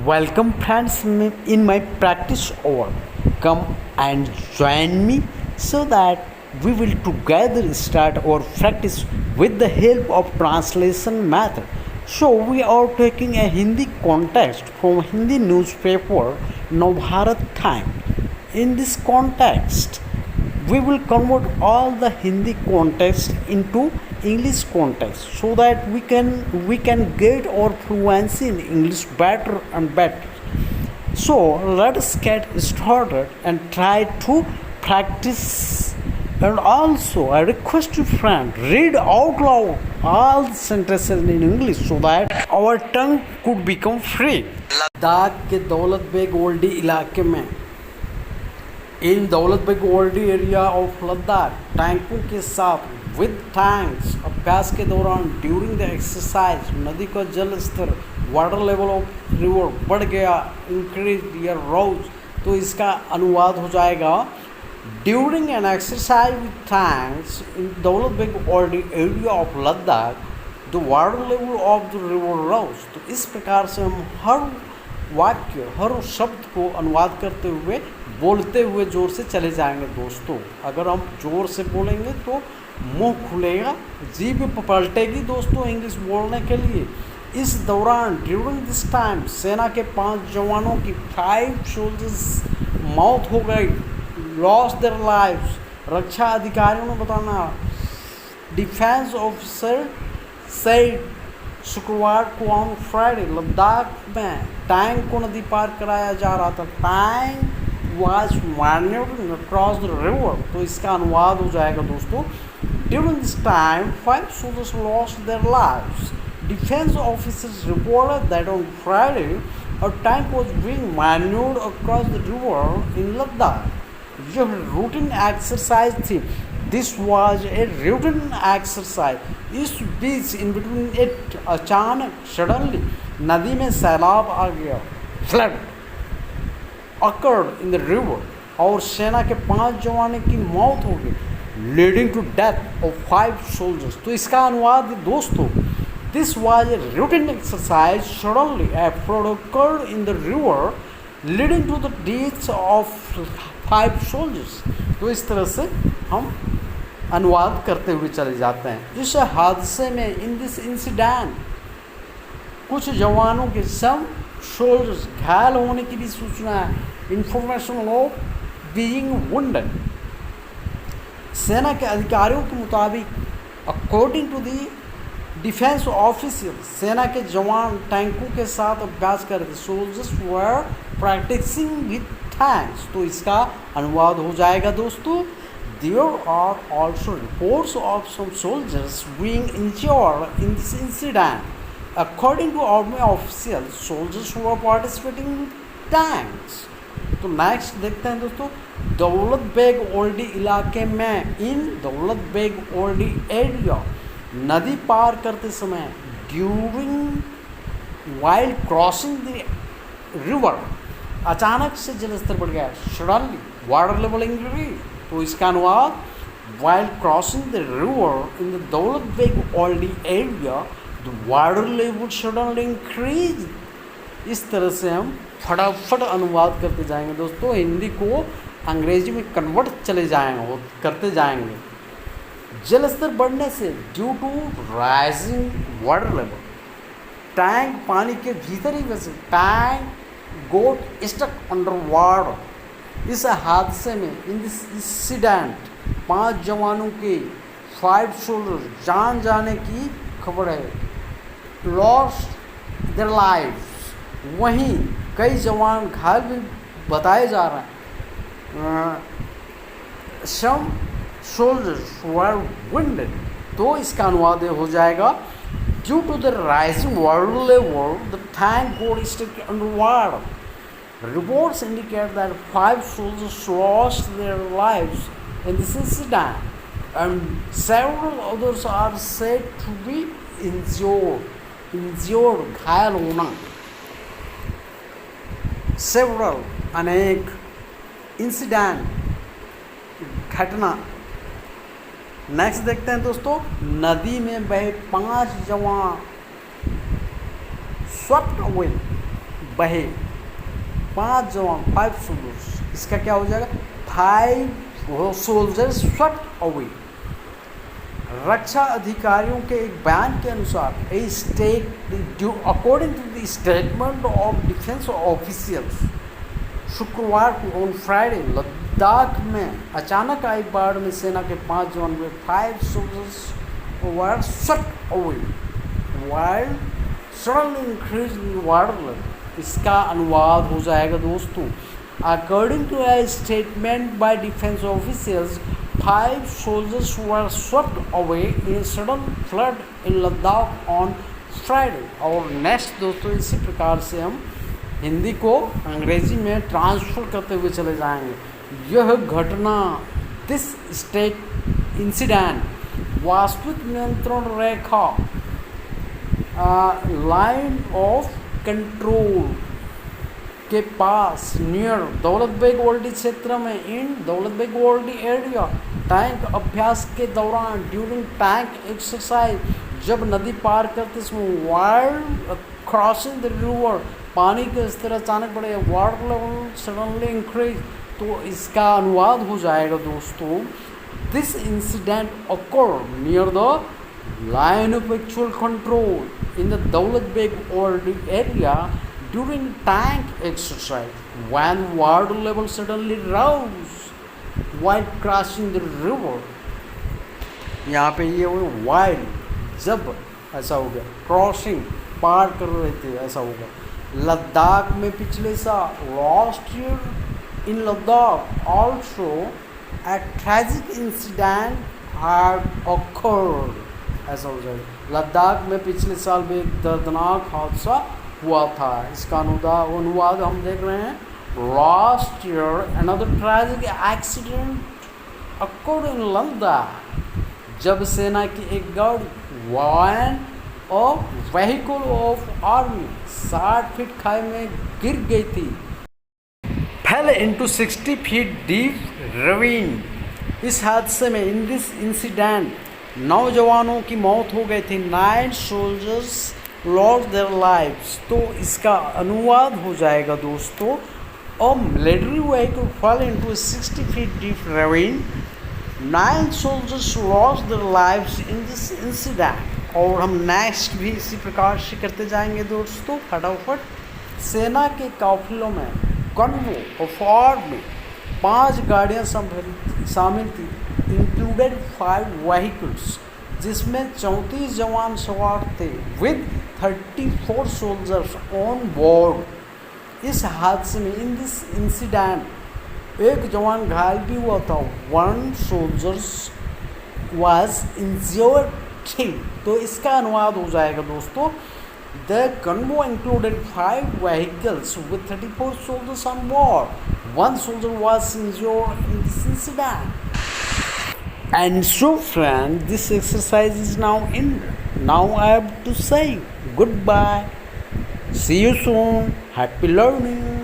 Welcome friends in my practice hour. Come and join me so that we will together start our practice with the help of translation method. So we are taking a Hindi context from Hindi newspaper Navbharat Time. In this context, we will convert all the Hindi context into English context so that we can get our fluency in English better and better. So let us get started and try to practice. And also, I request you, friend, read out loud all the sentences in English so that our tongue could become free. Ladakh के दौलत बेग ओल्डी इलाके में in Daulat Beg Oldi area of Ladakh टैंकों के साथ with tanks अभ्यास के दौरान ड्यूरिंग द एक्सरसाइज नदी का जल स्तर वाटर लेवल ऑफ रिवर बढ़ गया इंक्रीज या रोज। तो इसका अनुवाद हो जाएगा during an exercise with tanks in Daulat Beg Oldi area of Ladakh the water level of the river rose. तो इस प्रकार से हम हर वाक्य हर शब्द को अनुवाद करते हुए बोलते हुए ज़ोर से चले जाएंगे दोस्तों। अगर हम ज़ोर से बोलेंगे तो मुंह खुलेगा, जीभ पलटेगी दोस्तों इंग्लिश बोलने के लिए। इस दौरान ड्यूरिंग दिस टाइम सेना के 5 जवानों की 5 सोल्जर्स मौत हो गई, लॉस देयर लाइव्स। रक्षा अधिकारियों ने बताना डिफेंस ऑफिसर सेड शुक्रवार को ऑन फ्राइडे लद्दाख में टैंक को नदी पार कराया जा रहा था। Tank was manoeuvred across the river. तो इसका अनुवाद हो जाएगा दोस्तों during this time 5 soldiers lost their lives. Defense officers reported that on Friday a tank was being maneuvered across the river in Ladakh. यह रूटीन एक्सरसाइज थी। This was a routine exercise. इस बीच इन बिटवीन इट अचानक suddenly नदी में सैलाब आ गया, flood occurred in the river, और सेना के 5 जवानों की मौत हो गई, leading to death of 5 soldiers. तो इसका अनुवाद दोस्तों this was a routine exercise suddenly a flood occurred in the river leading to the deaths of 5 soldiers. तो इस तरह से हम अनुवाद करते हुए चले जाते हैं। इस हादसे में इन दिस इंसिडेंट कुछ जवानों के सम सोल्जर्स घायल होने की भी सूचना है। Information of being wounded. सेना के अधिकारियों के मुताबिक according to the defence officer सेना के जवान टैंकों के साथ अभ्यास कर रहे थे। Soldiers were practicing with tanks. तो इसका अनुवाद हो जाएगा दोस्तों There are also reports of some soldiers being injured in this incident. According to army officials, soldiers who were participating in tanks. तो नेक्स्ट देखते हैं दोस्तों दौलत बेग ओल्डी इलाके में इन दौलत बेग ओल्डी एरिया नदी पार करते समय during while crossing the river अचानक से जलस्तर बढ़ गया, सडनली वाटर लेवल इंक्रीज। तो इसका अनुवाद while crossing the river in the Daulat Beg Oldi area the water level suddenly increase. इस तरह से हम फटाफट अनुवाद करते जाएंगे दोस्तों, हिंदी को अंग्रेजी में कन्वर्ट चले जाएंगे करते जाएंगे। जलस्तर बढ़ने से due to rising water level tank पानी के भीतर ही बसे, tank got stuck under water. इस हादसे में इन दिस इंसिडेंट 5 जवानों के 5 सोल्जर जान जाने की खबर है, लॉस्ट देयर लाइव्स। वहीं कई जवान घायल भी बताए जा रहे हैं। Some soldiers were wounded. तो इसका अनुवाद हो जाएगा due to the rising water level the tank got stuck under water. Reports indicate that 5 soldiers lost their lives in this incident, and several others are said to be injured. घायल होना। Several अनेक incident घटना। Next देखते हैं दोस्तों नदी में बहे 5 जवान swept away बहे, 5 जवान, 5 सोल्जर्स, इसका क्या हो जाएगा 5 सोल्जर्स स्वेप्ट अवे। रक्षा अधिकारियों के एक बयान के अनुसार according to the statement of defence officials, शुक्रवार को ऑन फ्राइडे लद्दाख में अचानक आई बाढ़ में सेना के 5 जवान हुए, 5 soldiers were swept away while suddenly increase in water level. इसका अनुवाद हो जाएगा दोस्तों, according to a statement by defence officials, 5 soldiers were swept away in a sudden flood in Ladakh on Friday। और नेक्स्ट दोस्तों इसी प्रकार से हम हिंदी को अंग्रेजी में ट्रांसफर करते हुए चले जाएंगे। यह घटना, दिस स्टेट इंसिडेंट, वास्तविक नियंत्रण रेखा लाइन ऑफ कंट्रोल के पास नियर दौलत बेग ओल्डी क्षेत्र में, in Daulat Beg Oldi area, tank अभ्यास के दौरान, ड्यूरिंग टैंक एक्सरसाइज, जब नदी पार करते समय, वाइल्ड क्रॉसिंग द रिवर, पानी के स्तर अचानक बढ़े, वाटर लेवल सडनली इंक्रीज। तो इसका अनुवाद हो जाएगा दोस्तों, this incident occurred near the line of actual control in the Daulat Beg Old area during tank exercise when water level suddenly rose while crossing the river। यहाँ पे ये वो while, जब ऐसा हो गया, क्रॉसिंग पार कर रहे थे ऐसा हो गया। लद्दाख में पिछले साल, last year in Ladakh also a tragic incident had occurred, ऐसा हो जाएगा। लद्दाख में पिछले साल भी एक दर्दनाक हादसा हुआ था। इसका अनुवाद हम देख रहे हैं, last year another tragic accident occurred in Ladakh, जब सेना की एक गाड़ी, वैन और व्हीकल ऑफ आर्मी 60 फीट खाई में गिर गई थी, fell into 60 feet deep ravine। इस हादसे में, इन दिस इंसिडेंट, 9 जवानों की मौत हो गई थी, 9 सोल्जर्स लॉस्ट देयर लाइव्स। तो इसका अनुवाद हो जाएगा दोस्तों, a military vehicle fail into 60 feet deep ravine, 9 soldiers lost their lives in this incident। और हम नेक्स्ट भी इसी प्रकार से करते जाएंगे दोस्तों फटाफट। सेना के काफिलों में कन्वो ऑफ आर्मी 5 गाड़ियाँ शामिल थी, इंक्लूडेड 5 व्हीकल्स, जिसमें 34 जवान सवार थे, विद 34 सोल्जर्स ऑन बोर्ड। इस हादसे में, इन दिस इंसिडेंट, एक जवान घायल भी हुआ था, 1 सोल्जर्स वाज इंजर्ड। तो इसका अनुवाद हो जाएगा दोस्तों, the convoy included 5 vehicles with 34 soldiers on board, 1 soldier was injured in this incident। And so friends, this exercise is now ended. Now I have to say goodbye, see you soon, happy learning।